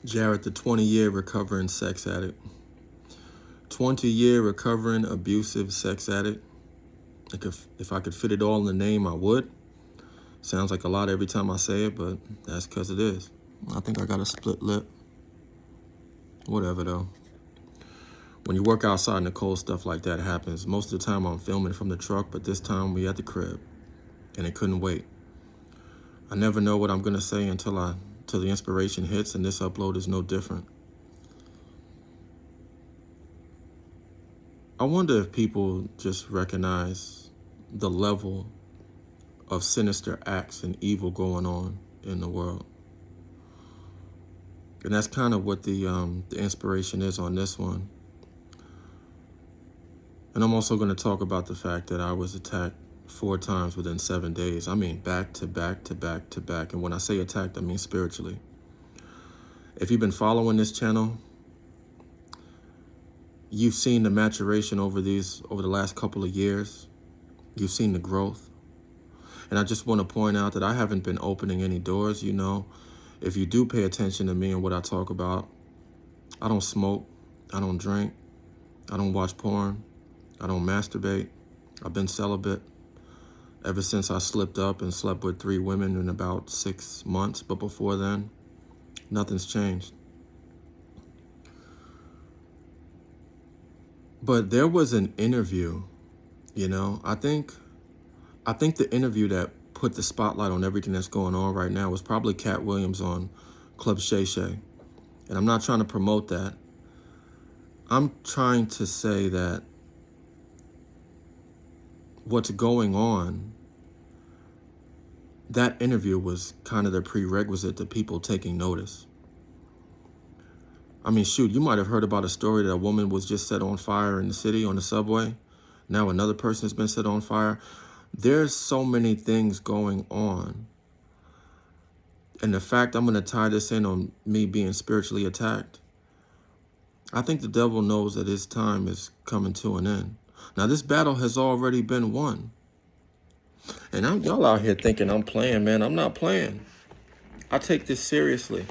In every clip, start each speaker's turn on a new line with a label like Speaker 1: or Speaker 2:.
Speaker 1: Jared, the 20-year recovering sex addict. 20-year recovering abusive sex addict. Like if I could fit it all in the name, I would. Sounds like a lot every time I say it, but that's because it is. I think I got a split lip. Whatever, though. When you work outside in the cold, stuff like that happens. Most of the time I'm filming from the truck, but this time we at the crib, and it couldn't wait. I never know what I'm going to say until the inspiration hits, and this upload is no different. I wonder if people just recognize the level of sinister acts and evil going on in the world. And that's kind of what the inspiration is on this one. And I'm also going to talk about the fact that I was attacked 4 times within 7 days. I mean, back to back to back to back. And when I say attacked, I mean spiritually. If you've been following this channel, you've seen the maturation over the last couple of years. You've seen the growth. And I just want to point out that I haven't been opening any doors. You know, if you do pay attention to me and what I talk about, I don't smoke, I don't drink, I don't watch porn, I don't masturbate. I've been celibate ever since I slipped up and slept with 3 women in about 6 months. But before then, nothing's changed. But there was an interview, you know, I think the interview that put the spotlight on everything that's going on right now was probably Cat Williams on Club Shay Shay. And I'm not trying to promote that. I'm trying to say that what's going on, that interview was kind of the prerequisite to people taking notice. I mean, shoot, you might have heard about a story that a woman was just set on fire in the city on the subway. Now another person has been set on fire. There's so many things going on. And the fact I'm going to tie this in on me being spiritually attacked, I think the devil knows that his time is coming to an end. Now, this battle has already been won. And y'all out here thinking I'm playing, man. I'm not playing. I take this seriously.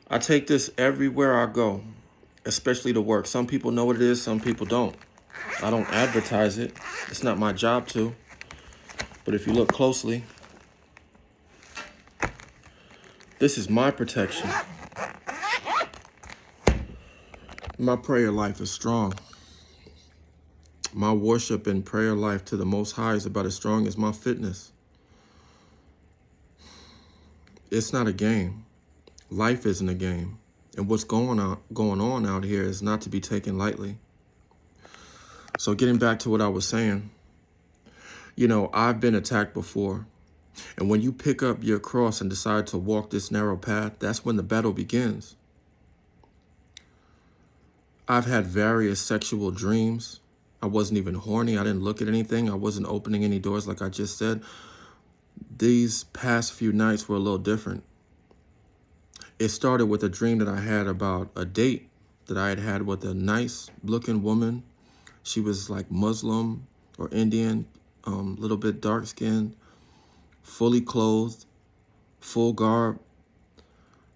Speaker 1: I take this everywhere I go, especially to work. Some people know what it is, some people don't. I don't advertise it. It's not my job to. But if you look closely, this is my protection. My prayer life is strong. My worship and prayer life to the Most High is about as strong as my fitness. It's not a game. Life isn't a game. And what's going on out here is not to be taken lightly. So getting back to what I was saying, you know, I've been attacked before. And when you pick up your cross and decide to walk this narrow path, that's when the battle begins. I've had various sexual dreams. I wasn't even horny. I didn't look at anything. I wasn't opening any doors like I just said. These past few nights were a little different. It started with a dream that I had about a date that I had with a nice looking woman. She was like Muslim or Indian, little bit dark skinned, fully clothed, full garb,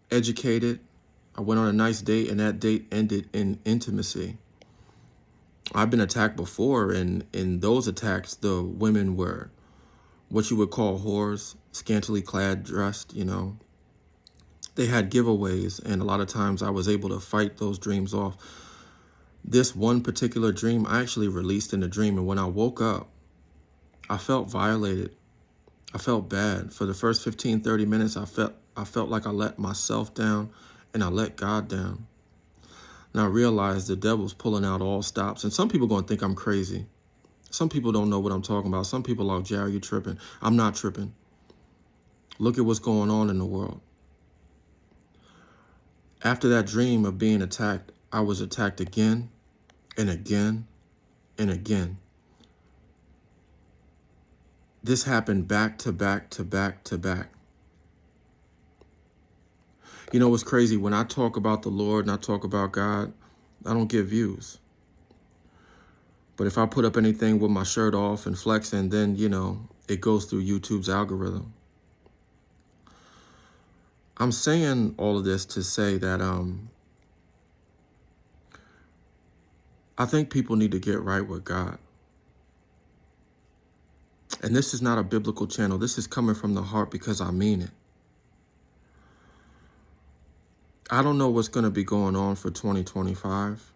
Speaker 1: educated. I went on a nice date and that date ended in intimacy. I've been attacked before, and in those attacks, the women were what you would call whores, scantily clad, dressed, you know. They had giveaways, and a lot of times I was able to fight those dreams off. This one particular dream, I actually released in a dream, and when I woke up, I felt violated. I felt bad. For the first 15, 30 minutes, I felt like I let myself down, and I let God down. And I realized the devil's pulling out all stops. And some people are going to think I'm crazy. Some people don't know what I'm talking about. Some people are like, Jerry, you tripping. I'm not tripping. Look at what's going on in the world. After that dream of being attacked, I was attacked again and again and again. This happened back to back to back to back. You know what's crazy? When I talk about the Lord and I talk about God, I don't get views. But if I put up anything with my shirt off and flexing, then, you know, it goes through YouTube's algorithm. I'm saying all of this to say that I think people need to get right with God. And this is not a biblical channel. This is coming from the heart because I mean it. I don't know what's going to be going on for 2025,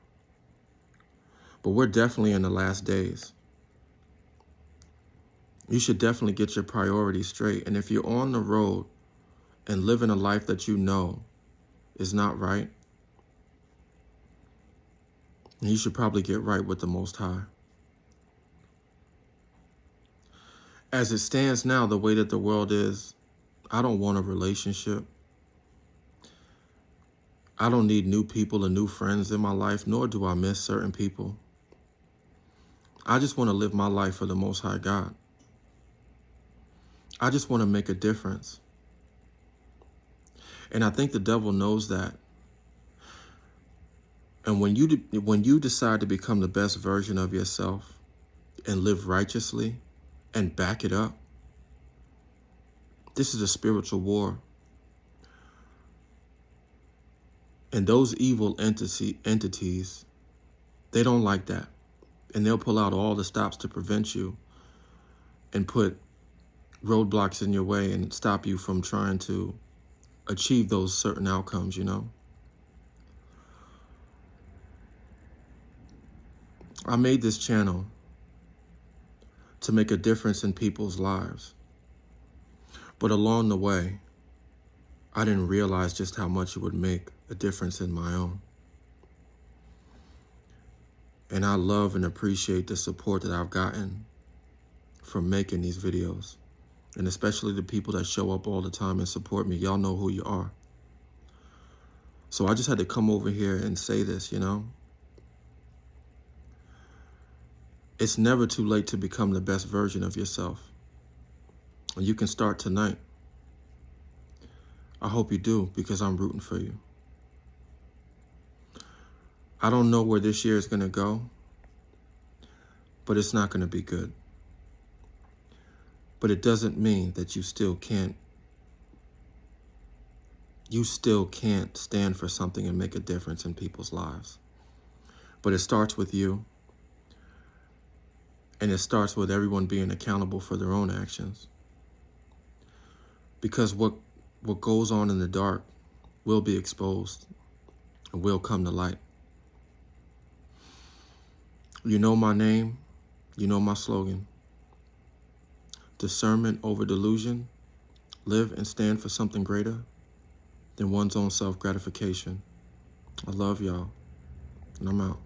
Speaker 1: but we're definitely in the last days. You should definitely get your priorities straight. And if you're on the road and living a life that you know is not right, you should probably get right with the Most High. As it stands now, the way that the world is, I don't want a relationship. I don't need new people and new friends in my life, nor do I miss certain people. I just want to live my life for the Most High God. I just want to make a difference. And I think the devil knows that. And when you decide to become the best version of yourself and live righteously and back it up, this is a spiritual war. And those evil entities, they don't like that. And they'll pull out all the stops to prevent you and put roadblocks in your way and stop you from trying to achieve those certain outcomes, you know? I made this channel to make a difference in people's lives. But along the way, I didn't realize just how much it would make a difference in my own. And I love and appreciate the support that I've gotten from making these videos. And especially the people that show up all the time and support me. Y'all know who you are. So I just had to come over here and say this, you know? It's never too late to become the best version of yourself. And you can start tonight. I hope you do, because I'm rooting for you. I don't know where this year is going to go, but it's not going to be good. But it doesn't mean that you still can't stand for something and make a difference in people's lives. But it starts with you, and it starts with everyone being accountable for their own actions. Because what goes on in the dark will be exposed and will come to light. You know my name, you know my slogan. Discernment over delusion. Live and stand for something greater than one's own self-gratification. I love y'all, and I'm out.